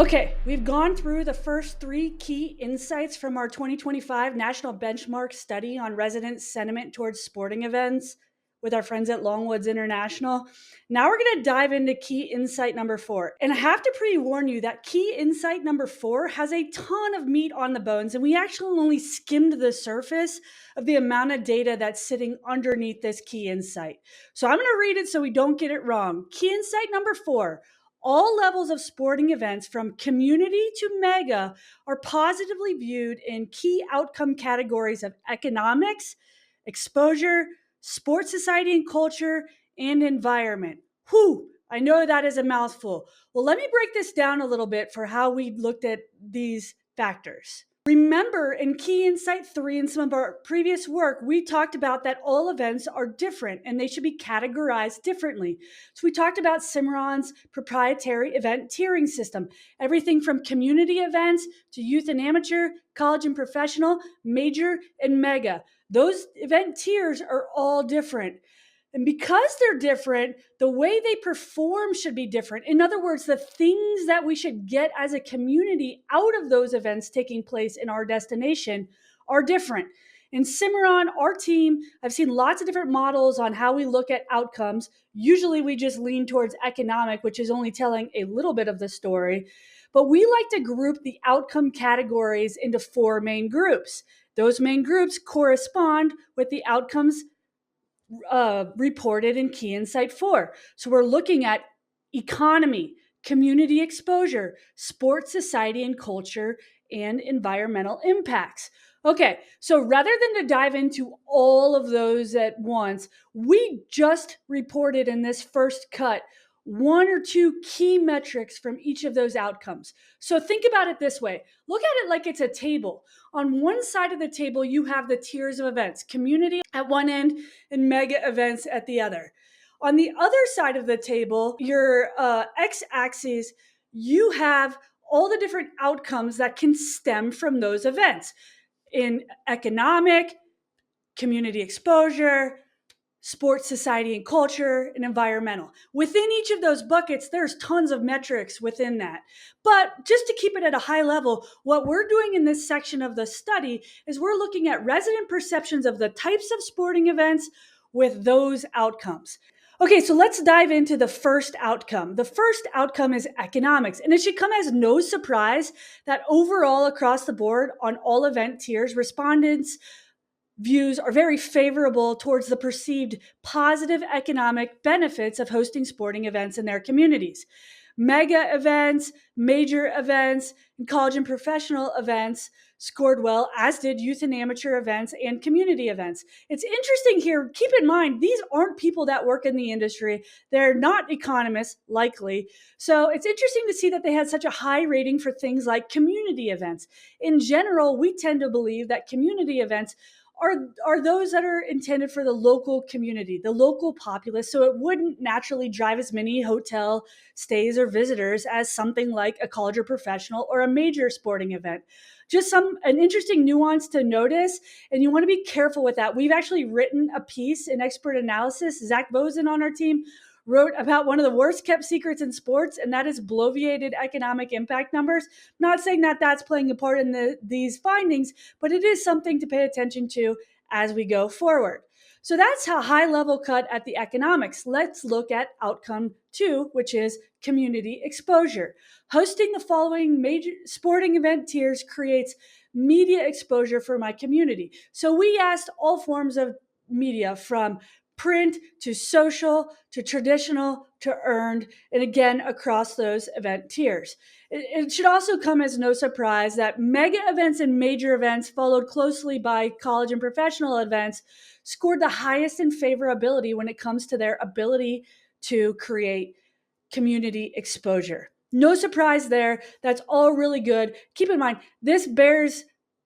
Okay, we've gone through the first three key insights from our 2025 National Benchmark Study on resident sentiment towards sporting events with our friends at Longwoods International. Now we're going to dive into key insight number 4. And I have to pre-warn you that key insight number 4 has a ton of meat on the bones, and we actually only skimmed the surface of the amount of data that's sitting underneath this key insight. So I'm going to read it so we don't get it wrong. Key insight number 4: all levels of sporting events, from community to mega, are positively viewed in key outcome categories of economics, exposure, sports, society and culture, and environment. Whew, I know that is a mouthful. Well, let me break this down a little bit for how we looked at these factors. Remember, in Key Insight 3 and some of our previous work, we talked about that all events are different and they should be categorized differently. So we talked about Cimarron's proprietary event tiering system, everything from community events to youth and amateur, college and professional, major and mega. Those event tiers are all different. And because they're different, the way they perform should be different. In other words, the things that we should get as a community out of those events taking place in our destination are different. In Cimarron, our team, I've seen lots of different models on how we look at outcomes. Usually we just lean towards economic, which is only telling a little bit of the story. But we like to group the outcome categories into 4 main groups. Those main groups correspond with the outcomes reported in Key Insight 4. So we're looking at economy, community exposure, sports, society and culture, and environmental impacts. Okay, so rather than to dive into all of those at once, we just reported in this first cut 1 or 2 key metrics from each of those outcomes. So think about it this way. Look at it like it's a table. On one side of the table, you have the tiers of events, community at one end and mega events at the other. On the other side of the table, your x-axis, you have all the different outcomes that can stem from those events in economic, community exposure, sports, society and culture, and environmental. Within each of those buckets, there's tons of metrics within that. But just to keep it at a high level, what we're doing in this section of the study is we're looking at resident perceptions of the types of sporting events with those outcomes. Okay, so let's dive into the first outcome. The first outcome is economics, and it should come as no surprise that overall across the board on all event tiers, respondents' views are very favorable towards the perceived positive economic benefits of hosting sporting events in their communities. Mega events, major events, and college and professional events scored well, as did youth and amateur events and community events. It's interesting here, keep in mind, these aren't people that work in the industry. They're not economists, likely. So it's interesting to see that they had such a high rating for things like community events. In general, we tend to believe that community events are those that are intended for the local community, the local populace, so it wouldn't naturally drive as many hotel stays or visitors as something like a college or professional or a major sporting event. Just an interesting nuance to notice, and you want to be careful with that. We've actually written a piece in expert analysis. Zach Bozen on our team wrote about one of the worst kept secrets in sports, and that is bloviated economic impact numbers. Not saying that that's playing a part in these findings, but it is something to pay attention to as we go forward. So that's a high level cut at the economics. Let's look at outcome 2, which is community exposure. Hosting the following major sporting event tiers creates media exposure for my community. So we asked all forms of media, from print to social to traditional to earned, and again across those event tiers. It should also come as no surprise that mega events and major events, followed closely by college and professional events, scored the highest in favorability when it comes to their ability to create community exposure. No surprise there. That's all really good. Keep in mind, this bears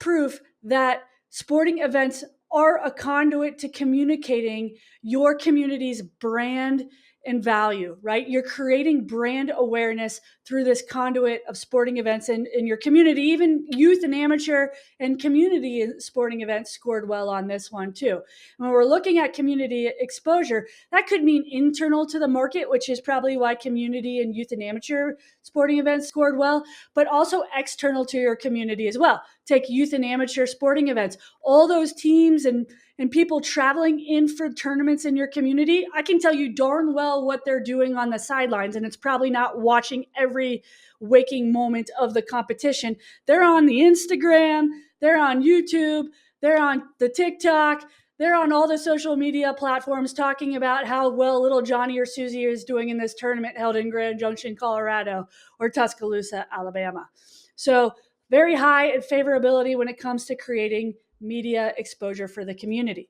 proof that sporting events are a conduit to communicating your community's brand and value, right? You're creating brand awareness through this conduit of sporting events in your community. Even youth and amateur and community sporting events scored well on this one too. When we're looking at community exposure, that could mean internal to the market, which is probably why community and youth and amateur sporting events scored well, but also external to your community as well. Take youth and amateur sporting events, all those teams and people traveling in for tournaments in your community. I can tell you darn well what they're doing on the sidelines, and it's probably not watching every waking moment of the competition. They're on the Instagram, they're on YouTube, they're on the TikTok, they're on all the social media platforms talking about how well little Johnny or Susie is doing in this tournament held in Grand Junction, Colorado, or Tuscaloosa, Alabama. So very high in favorability when it comes to creating media exposure for the community.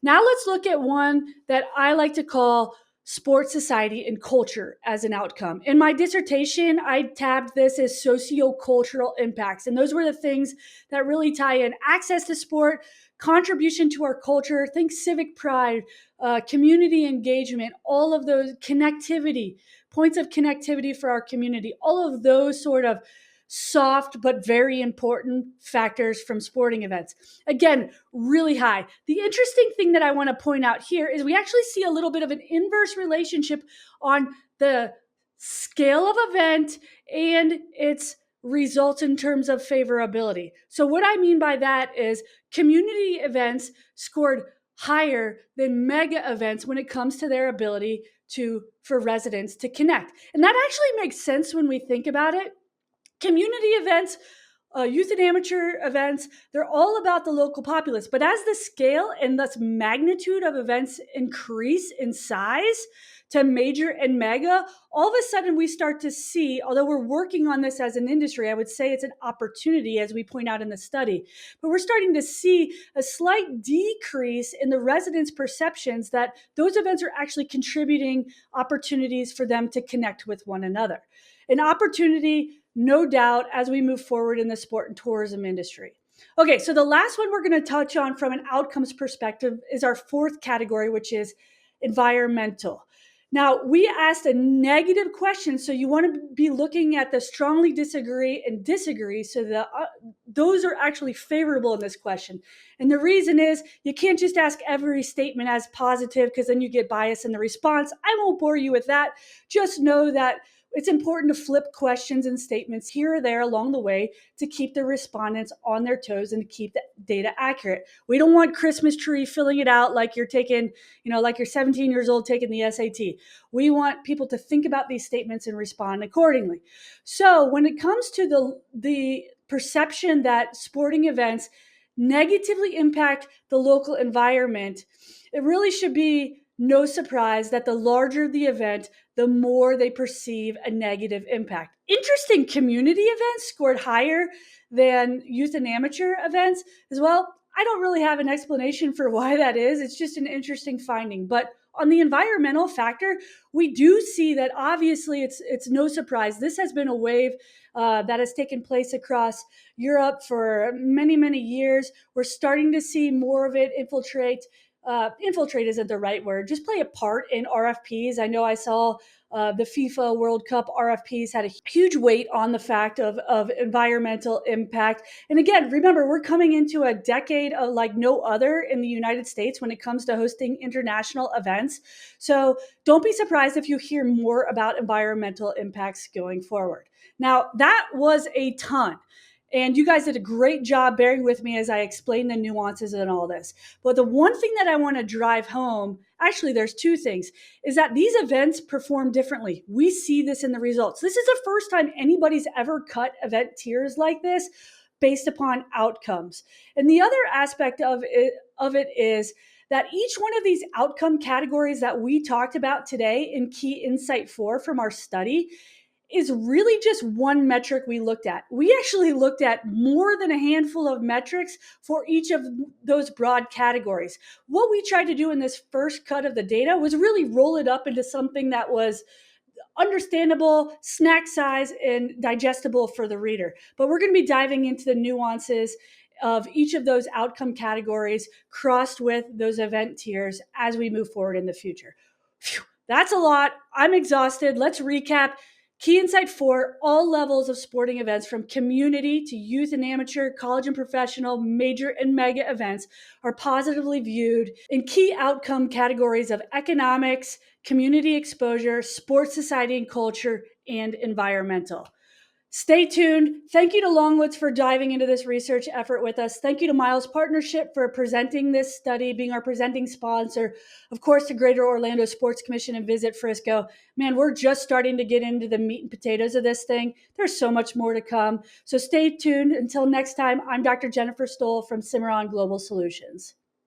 Now let's look at one that I like to call sports, society, and culture as an outcome. In my dissertation, I tabbed this as sociocultural impacts. And those were the things that really tie in access to sport, contribution to our culture, think civic pride, community engagement, all of those connectivity, points of connectivity for our community, all of those sort of soft but very important factors from sporting events. Again, really high. The interesting thing that I want to point out here is we actually see a little bit of an inverse relationship on the scale of event and its results in terms of favorability. So what I mean by that is community events scored higher than mega events when it comes to their ability for residents to connect. And that actually makes sense when we think about it. Community events, youth and amateur events, they're all about the local populace. But as the scale and thus magnitude of events increase in size to major and mega, all of a sudden we start to see, although we're working on this as an industry, I would say it's an opportunity as we point out in the study, but we're starting to see a slight decrease in the residents' perceptions that those events are actually contributing opportunities for them to connect with one another. An opportunity, no doubt, as we move forward in the sport and tourism industry. Okay, so the last one we're going to touch on from an outcomes perspective is our fourth category, which is environmental. Now, we asked a negative question, so you want to be looking at the strongly disagree and disagree, so that those are actually favorable in this question. And the reason is you can't just ask every statement as positive because then you get bias in the response. I won't bore you with that. Just know that it's important to flip questions and statements here or there along the way to keep the respondents on their toes and to keep the data accurate. We don't want Christmas tree filling it out like you're taking, like you're 17 years old taking the SAT. We want people to think about these statements and respond accordingly. So when it comes to the perception that sporting events negatively impact the local environment, it really should be no surprise that the larger the event, the more they perceive a negative impact. Interesting, community events scored higher than youth and amateur events as well. I don't really have an explanation for why that is. It's just an interesting finding. But on the environmental factor, we do see that obviously it's no surprise. This has been a wave that has taken place across Europe for many, many years. We're starting to see more of it infiltrate isn't the right word, just play a part in RFPs. I know I saw the FIFA World Cup RFPs had a huge weight on the fact of environmental impact. And again, remember, we're coming into a decade of like no other in the United States when it comes to hosting international events. So don't be surprised if you hear more about environmental impacts going forward. Now, that was a ton. And you guys did a great job bearing with me as I explained the nuances and all this. But the one thing that I want to drive home, actually, there's two things, is that these events perform differently. We see this in the results. This is the first time anybody's ever cut event tiers like this based upon outcomes. And the other aspect of it is that each one of these outcome categories that we talked about today in Key Insight 4 from our study is really just one metric we looked at. We actually looked at more than a handful of metrics for each of those broad categories. What we tried to do in this first cut of the data was really roll it up into something that was understandable, snack size, and digestible for the reader. But we're going to be diving into the nuances of each of those outcome categories crossed with those event tiers as we move forward in the future. Phew. That's a lot. I'm exhausted. Let's recap. Key insight four: all levels of sporting events, from community to youth and amateur, college and professional, major and mega events, are positively viewed in key outcome categories of economics, community exposure, sports, society and culture, and environmental. Stay tuned. Thank you to Longwoods for diving into this research effort with us. Thank you to Miles Partnership for presenting this study, being our presenting sponsor. Of course, the Greater Orlando Sports Commission and Visit Frisco. Man, we're just starting to get into the meat and potatoes of this thing. There's so much more to come. So stay tuned. Until next time, I'm Dr. Jennifer Stoll from Cimarron Global Solutions.